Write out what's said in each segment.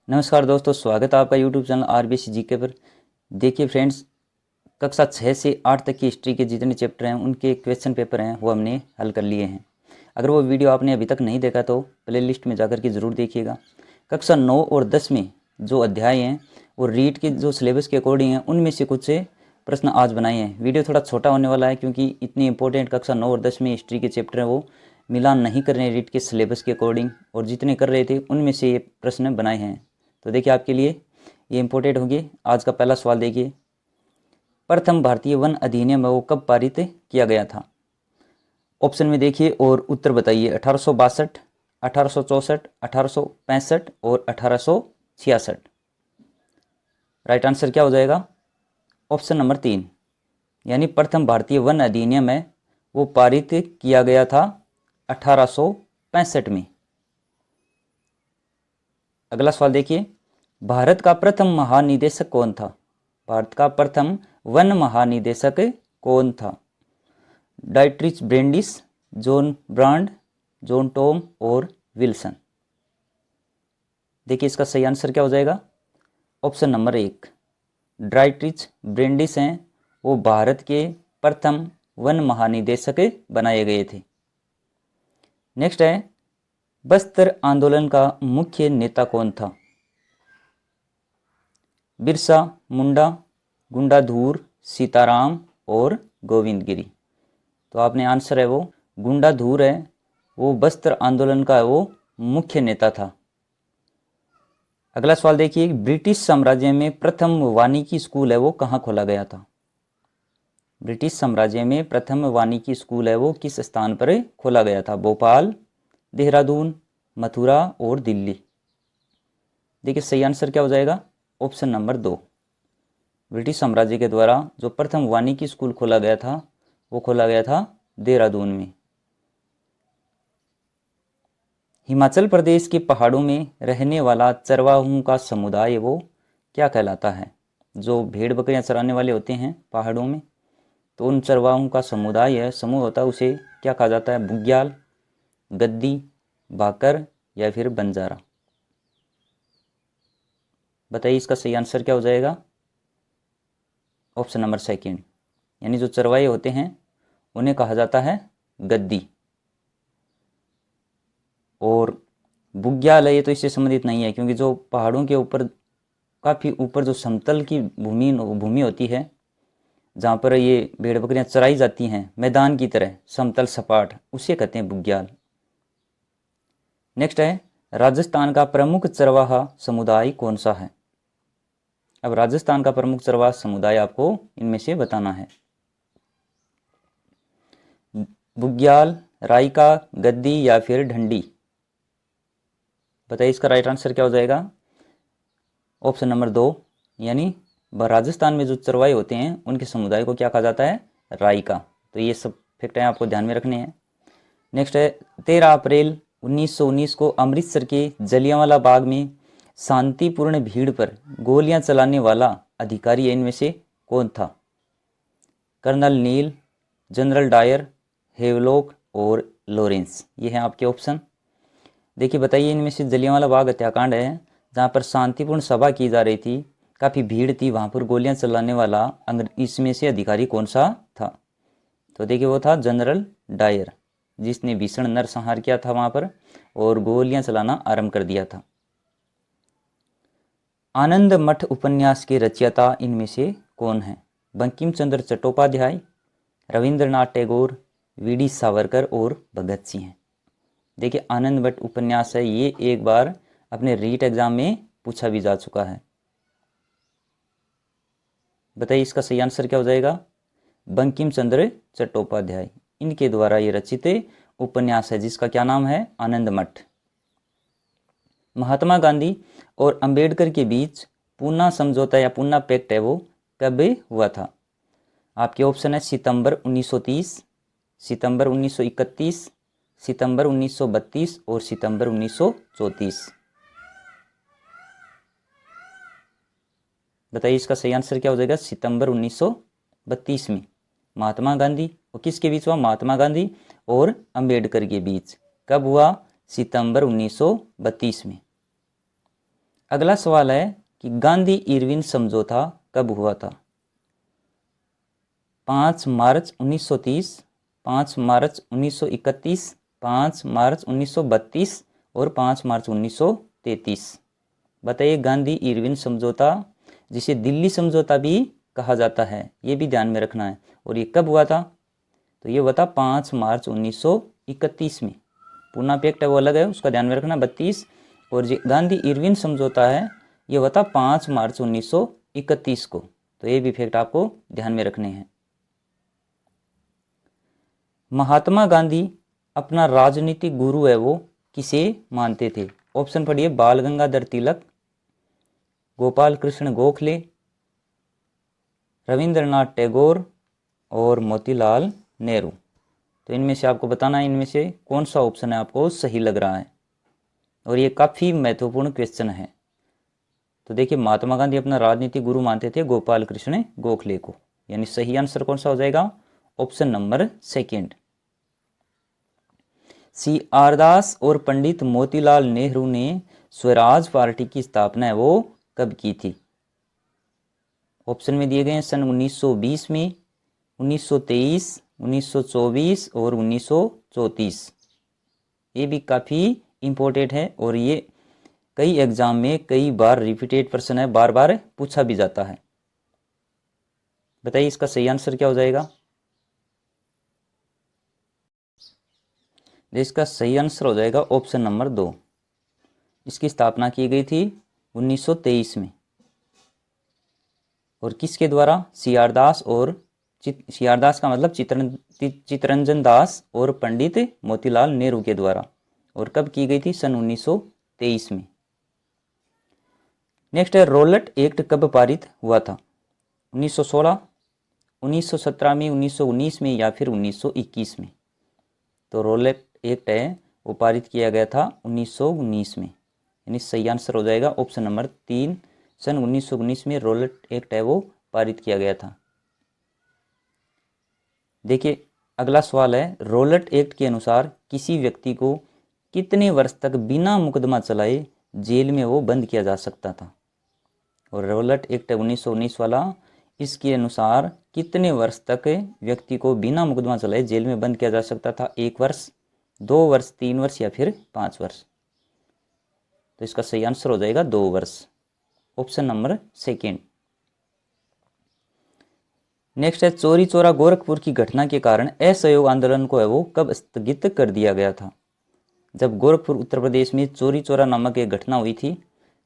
नमस्कार दोस्तों, स्वागत है आपका यूट्यूब चैनल आरबीसी जीके पर। देखिए फ्रेंड्स, कक्षा 6 से 8 तक की हिस्ट्री के जितने चैप्टर हैं उनके क्वेश्चन पेपर हैं वो हमने हल कर लिए हैं। अगर वो वीडियो आपने अभी तक नहीं देखा तो प्लेलिस्ट में जाकर के ज़रूर देखिएगा। कक्षा 9 और 10 में जो अध्याय हैं वो रीट के जो सिलेबस के अकॉर्डिंग हैं, उनमें से कुछ से प्रश्न आज बनाए हैं। वीडियो थोड़ा छोटा होने वाला है क्योंकि इतनी इंपॉर्टेंट कक्षा 9 और 10 में हिस्ट्री के चैप्टर हैं वो मिलान नहीं कर रहे हैं रीट के सिलेबस के अकॉर्डिंग, और जितने कर रहे थे उनमें से ये प्रश्न बनाए हैं। तो देखिए आपके लिए ये इम्पोर्टेंट होंगे। आज का पहला सवाल देखिए, प्रथम भारतीय वन अधिनियम वो कब पारित किया गया था? ऑप्शन में देखिए और उत्तर बताइए। 1862, 1864, 1865 और 1866। राइट आंसर क्या हो जाएगा? ऑप्शन नंबर 3, यानी प्रथम भारतीय वन अधिनियम है वो पारित किया गया था 1865 में। अगला सवाल देखिए, भारत का प्रथम महानिदेशक कौन था? भारत का प्रथम वन महानिदेशक कौन था? Dietrich ब्रेंडिस, John brand, John Tom और विल्सन। देखिए इसका सही आंसर क्या हो जाएगा? ऑप्शन नंबर 1, डाइट्रिच ब्रेंडिस हैं वो भारत के प्रथम वन महानिदेशक बनाए गए थे। नेक्स्ट है, बस्तर आंदोलन का मुख्य नेता कौन था? बिरसा मुंडा, गुंडाधुर, सीताराम और गोविंद गिरी। तो आपने आंसर है वो गुंडाधुर है, वो बस्तर आंदोलन का वो मुख्य नेता था। अगला सवाल देखिए, ब्रिटिश साम्राज्य में प्रथम वानिकी स्कूल है वो कहाँ खोला गया था? ब्रिटिश साम्राज्य में प्रथम वानिकी स्कूल है वो किस स्थान पर खोला गया था? भोपाल, देहरादून, मथुरा और दिल्ली। देखिए सही आंसर क्या हो जाएगा? ऑप्शन नंबर 2, ब्रिटिश साम्राज्य के द्वारा जो प्रथम वानिकी स्कूल खोला गया था वो खोला गया था देहरादून में। हिमाचल प्रदेश के पहाड़ों में रहने वाला चरवाहों का समुदाय वो क्या कहलाता है? जो भेड़ बकरियां चराने वाले होते हैं पहाड़ों में, तो उन चरवाहों का समुदाय है, समूह होता है, उसे क्या कहा जाता है? बुग्याल, गद्दी, भाकर या फिर बंजारा। बताइए इसका सही आंसर क्या हो जाएगा? ऑप्शन नंबर 2, यानी जो चरवाहे होते हैं उन्हें कहा जाता है गद्दी। और बुग्याल है ये तो इससे संबंधित नहीं है, क्योंकि जो पहाड़ों के ऊपर काफ़ी ऊपर जो समतल की भूमि होती है जहाँ पर ये भेड़ बकरियाँ चराई जाती हैं, मैदान की तरह समतल सपाट, उसे कहते हैं बुग्याल। नेक्स्ट है, राजस्थान का प्रमुख चरवाहा समुदाय कौन सा है? अब राजस्थान का प्रमुख चरवाहा समुदाय आपको इनमें से बताना है। बुग्याल, राइका, गद्दी या फिर ढंडी। बताइए इसका राइट आंसर क्या हो जाएगा? ऑप्शन नंबर 2, यानी राजस्थान में जो चरवाहे होते हैं उनके समुदाय को क्या कहा जाता है? राइका। तो ये सब फैक्ट हैं आपको ध्यान में रखने हैं। नेक्स्ट है, 13 अप्रैल 1919 को अमृतसर के जलियांवाला बाग में शांतिपूर्ण भीड़ पर गोलियां चलाने वाला अधिकारी इनमें से कौन था? कर्नल नील, जनरल डायर, हेवलॉक और लॉरेंस। ये हैं आपके ऑप्शन। देखिए बताइए इनमें से जलियांवाला बाग हत्याकांड है जहाँ पर शांतिपूर्ण सभा की जा रही थी, काफ़ी भीड़ थी, वहाँ पर गोलियां चलाने वाला इसमें से अधिकारी कौन सा था? तो देखिए वो था जनरल डायर, जिसने भीषण नरसंहार किया था वहाँ पर और गोलियां चलाना आरंभ कर दिया था। आनंद मठ उपन्यास के रचयिता इनमें से कौन है? बंकिम चंद्र चट्टोपाध्याय, रविंद्रनाथ टैगोर, वीडी सावरकर और भगत सिंह हैं। देखिए आनंद मठ उपन्यास है ये एक बार अपने रीट एग्जाम में पूछा भी जा चुका है। बताइए इसका सही आंसर क्या हो जाएगा? बंकिम चंद्र चट्टोपाध्याय, इनके द्वारा ये रचित उपन्यास है जिसका क्या नाम है? आनंद मठ। महात्मा गांधी और अंबेडकर के बीच पूना समझौता या पूना पैक्ट है वो कब हुआ था? आपके ऑप्शन है सितंबर 1930, सितंबर 1931, सितंबर 1932 और सितंबर 1934। बताइए इसका सही आंसर क्या हो जाएगा? सितंबर 1932 में महात्मा गांधी और किसके बीच हुआ? महात्मा गांधी और अंबेडकर के बीच। कब हुआ? सितंबर 1932 में। अगला सवाल है कि गांधी इरविन समझौता कब हुआ था? 5 मार्च 1930, 5 मार्च 1931, 5 मार्च 1932 और 5 मार्च 1933। बताइए, गांधी इरविन समझौता, जिसे दिल्ली समझौता भी कहा जाता है, ये भी ध्यान में रखना है। और ये कब हुआ था? तो ये हुआ था 5 मार्च 1931 में। पूना पैक्ट है वो अलग है, उसका ध्यान में रखना 32। और जो गांधी इरविन समझौता है ये हुआ था 5 मार्च 1931 को। तो ये भी फैक्ट आपको ध्यान में रखने हैं। महात्मा गांधी अपना राजनीतिक गुरु है वो किसे मानते थे? ऑप्शन पढ़िए, बाल गंगाधर तिलक, गोपाल कृष्ण गोखले, रविंद्रनाथ टैगोर और मोतीलाल नेहरू। तो इनमें से आपको बताना है इनमें से कौन सा ऑप्शन है आपको सही लग रहा है। और ये काफ़ी महत्वपूर्ण क्वेश्चन है। तो देखिए, महात्मा गांधी अपना राजनीतिक गुरु मानते थे गोपाल कृष्ण गोखले को, यानी सही आंसर कौन सा हो जाएगा? Option number second. C R Das और पंडित मोतीलाल नेहरू ने स्वराज पार्टी की स्थापना है वो कब की थी? ऑप्शन में दिए गए हैं सन 1920 में, 1923, 1924 और 1934। ये भी काफ़ी इम्पोर्टेंट है और ये कई एग्जाम में कई बार रिपीटेड प्रश्न है, बार बार पूछा भी जाता है। बताइए इसका सही आंसर क्या हो जाएगा? इसका सही आंसर हो जाएगा ऑप्शन नंबर 2। इसकी स्थापना की गई थी 1923 में। और किसके द्वारा? सी आर दास और सी आर दास का मतलब चित्तरंजन दास और पंडित मोतीलाल नेहरू के द्वारा। और कब की गई थी? सन 1923 में। नेक्स्ट है, रॉलेट एक्ट कब पारित हुआ था? 1916, 1917 में, 1919 में या फिर 1921 में? तो रॉलेट एक्ट है वो पारित किया गया था 1919 में, यानी सही आंसर हो जाएगा ऑप्शन नंबर 3। सन 1919 में रॉलेट एक्ट है वो पारित किया गया था। देखिए, अगला सवाल है, रॉलेट एक्ट के अनुसार किसी व्यक्ति को कितने वर्ष तक बिना मुकदमा चलाए जेल में वो बंद किया जा सकता था? और रॉलेट एक्ट 1919 वाला, इसके अनुसार कितने वर्ष तक व्यक्ति को बिना मुकदमा चलाए जेल में बंद किया जा सकता था? 1 वर्ष, 2 वर्ष, 3 वर्ष या फिर 5 वर्ष? तो इसका सही आंसर हो जाएगा 2 वर्ष, ऑप्शन नंबर सेकेंड। नेक्स्ट है, चौरी चौरा गोरखपुर की घटना के कारण असहयोग आंदोलन को है वो कब स्थगित कर दिया गया था? जब गोरखपुर उत्तर प्रदेश में चौरी चौरा नामक एक घटना हुई थी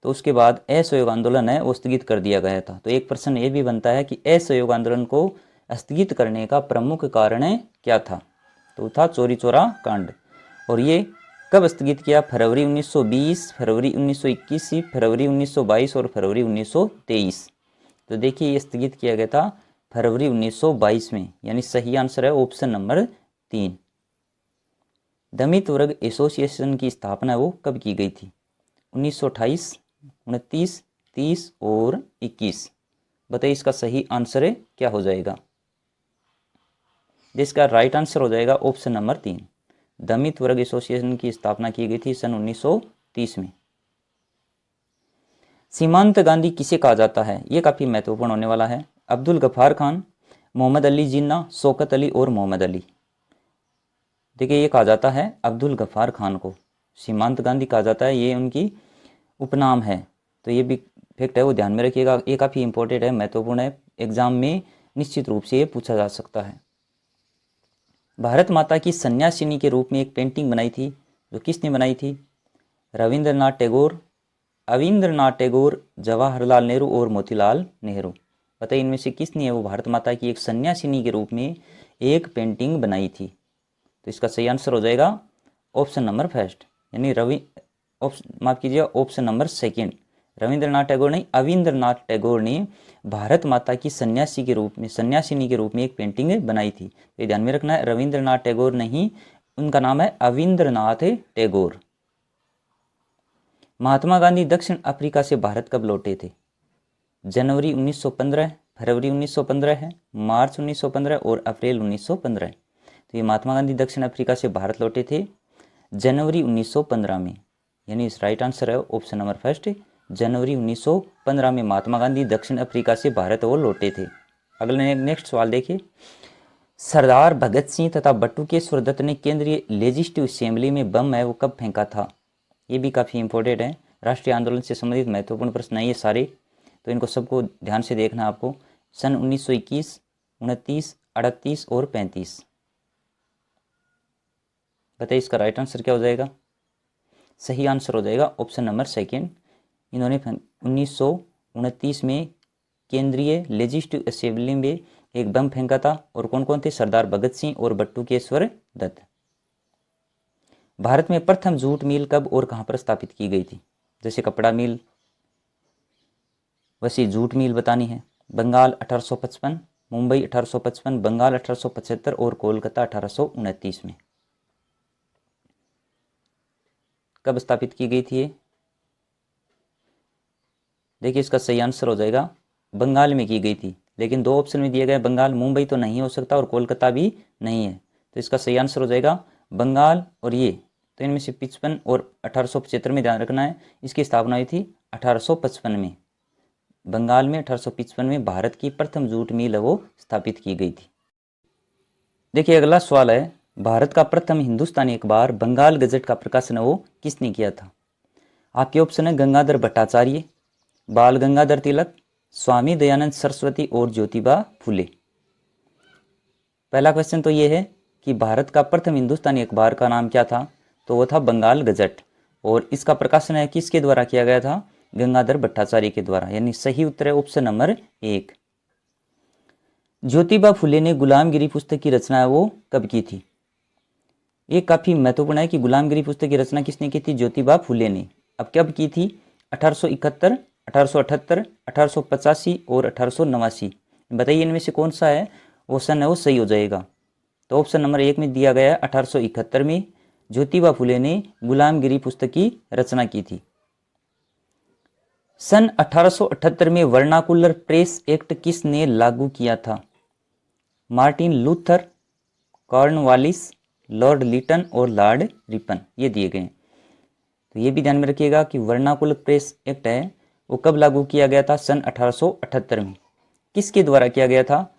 तो उसके बाद असहयोग आंदोलन है वो स्थगित कर दिया गया था। तो एक प्रश्न ये भी बनता है कि असहयोग आंदोलन को स्थगित करने का प्रमुख कारण क्या था? तो था चौरी चौरा कांड। और ये कब स्थगित किया? फरवरी 1920, फरवरी 1921, फरवरी 1922 और फरवरी 1923। तो देखिए, ये स्थगित किया गया था फरवरी 1922 में, यानी सही आंसर है ऑप्शन नंबर 3। दलित वर्ग एसोसिएशन की स्थापना वो कब की गई थी? 1928, 29, 30 और 21। बताइए इसका सही आंसर क्या हो जाएगा? जिसका राइट आंसर हो जाएगा ऑप्शन नंबर 3। दलित वर्ग एसोसिएशन की स्थापना की गई थी सन 1930 में। सीमांत गांधी किसे कहा जाता है? ये काफ़ी महत्वपूर्ण होने वाला है। अब्दुल गफ्फार खान, मोहम्मद अली जिन्ना, शौकत अली और मोहम्मद अली। देखिए, ये कहा जाता है अब्दुल गफ्फार खान को सीमांत गांधी कहा जाता है, ये उनकी उपनाम है। तो ये भी फैक्ट है वो ध्यान में रखिएगा, ये काफ़ी इंपॉर्टेंट है, महत्वपूर्ण है, एग्जाम में निश्चित रूप से ये पूछा जा सकता है। भारत माता की सन्यासिनी के रूप में एक पेंटिंग बनाई थी, जो किसने बनाई थी? रविंद्रनाथ टैगोर, अविंद्रनाथ टैगोर, जवाहरलाल नेहरू और मोतीलाल नेहरू। बताइए इनमें से किसने है वो भारत माता की एक सन्यासिनी के रूप में एक पेंटिंग बनाई थी? तो इसका सही आंसर हो जाएगा ऑप्शन नंबर फर्स्ट, यानी माफ कीजिए option number second. Rabindranath Tagore नहीं, अविंद्रनाथ टैगोर ने भारत माता की सन्यासिनी के रूप में एक पेंटिंग बनाई थी। तो ये ध्यान में रखना है, रविंद्रनाथ टैगोर नहीं, उनका नाम है अविंद्रनाथ टैगोर। महात्मा गांधी दक्षिण अफ्रीका से भारत कब लौटे थे? जनवरी 1915, फरवरी 1915 है, मार्च 1915 और अप्रैल 1915। तो ये महात्मा गांधी दक्षिण अफ्रीका से भारत लौटे थे जनवरी 1915 में, यानी इस राइट आंसर है ऑप्शन नंबर फर्स्ट, जनवरी 1915 में महात्मा गांधी दक्षिण अफ्रीका से भारत और लौटे थे। अगले नेक्स्ट सवाल देखिए, सरदार भगत सिंह तथा बटुकेश्वर दत्त ने केंद्रीय लेजिस्लेटिव असेंबली में बम है वो कब फेंका था? ये भी काफ़ी इंपॉर्टेंट है, राष्ट्रीय आंदोलन से संबंधित महत्वपूर्ण प्रश्न है ये सारे, तो इनको सबको ध्यान से देखना आपको। सन 1921, 29, 38 और 35। बताइए इसका राइट आंसर क्या हो जाएगा? सही आंसर हो जाएगा ऑप्शन नंबर सेकेंड। इन्होंने 1929 में केंद्रीय लेजिस्लेटिव असेंबली में एक बम फेंका था। और कौन कौन थे? सरदार भगत सिंह और बटुकेश्वर दत्त। भारत में प्रथम जूट मिल कब और कहाँ पर स्थापित की गई थी? जैसे कपड़ा मिल, वैसे जूट मिल बतानी है। बंगाल 1855, मुंबई 1855, बंगाल 1875 और कोलकाता 1829 में। कब स्थापित की गई थी ये? देखिए इसका सही आंसर हो जाएगा बंगाल में की गई थी, लेकिन दो ऑप्शन में दिए गए बंगाल, मुंबई तो नहीं हो सकता और कोलकाता भी नहीं है, तो इसका सही आंसर हो जाएगा बंगाल। और ये तो इनमें से 55 और 1875 में ध्यान रखना है, इसकी स्थापना हुई थी 1855 में। बंगाल में 1855 में भारत की प्रथम जूट मिल वो स्थापित की गई थी। देखिए अगला सवाल है, भारत का प्रथम हिंदुस्तानी अखबार बंगाल गजट का प्रकाशन वो किसने किया था? आपके ऑप्शन है गंगाधर भट्टाचार्य, बाल गंगाधर तिलक, स्वामी दयानंद सरस्वती और ज्योतिबा फुले। पहला क्वेश्चन तो ये है कि भारत का प्रथम हिंदुस्तानी अखबार का नाम क्या था? तो वो था बंगाल गजट, और इसका प्रकाशन है किसके द्वारा किया गया था? गंगाधर भट्टाचार्य के द्वारा, यानी सही उत्तर है ऑप्शन नंबर 1। ज्योतिबा फुले ने गुलामगिरी पुस्तक की रचना वो कब की थी? ये काफ़ी महत्वपूर्ण है कि गुलामगिरी पुस्तक की रचना किसने की थी? ज्योतिबा फुले ने। अब कब की थी? 1871, 1878, 1885 और 1889। बताइए इनमें से कौन सा है वो सन है वो सही हो जाएगा? तो ऑप्शन नंबर 1 में दिया गया है 1871 में ज्योतिबा फुले ने गुलामगिरी पुस्तक की रचना की थी। सन 1878 में वर्नाकुलर प्रेस एक्ट किसने लागू किया था? Martin Luther, Cornwallis, Lord Lytton और लॉर्ड रिपन, ये दिए गए। तो ये भी ध्यान में रखिएगा कि वर्नाकुलर प्रेस एक्ट है वो कब लागू किया गया था? सन 1878 में। किसके द्वारा किया गया था?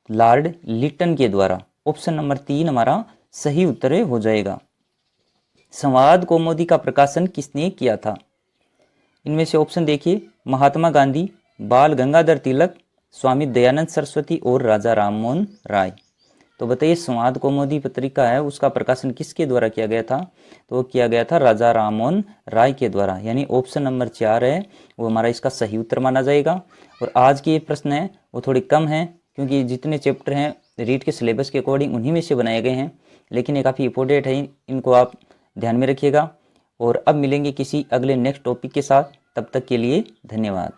लॉर्ड लिटन के द्वारा। ऑप्शन नंबर 3 हमारा सही उत्तर हो जाएगा। संवाद कौमुदी का प्रकाशन किसने किया था? इनमें से ऑप्शन देखिए, महात्मा गांधी, बाल गंगाधर तिलक, स्वामी दयानंद सरस्वती और राजा राममोहन राय। तो बताइए संवाद कौमुदी पत्रिका है उसका प्रकाशन किसके द्वारा किया गया था? तो वो किया गया था राजा राममोहन राय के द्वारा, यानी ऑप्शन नंबर 4 है वो हमारा इसका सही उत्तर माना जाएगा। और आज के ये प्रश्न है वो थोड़ी कम है, क्योंकि जितने चैप्टर हैं रीट के सिलेबस के अकॉर्डिंग उन्हीं में से बनाए गए हैं, लेकिन ये काफ़ी इंपॉर्टेंट है, इनको आप ध्यान में रखिएगा। और अब मिलेंगे किसी अगले नेक्स्ट टॉपिक के साथ, तब तक के लिए धन्यवाद।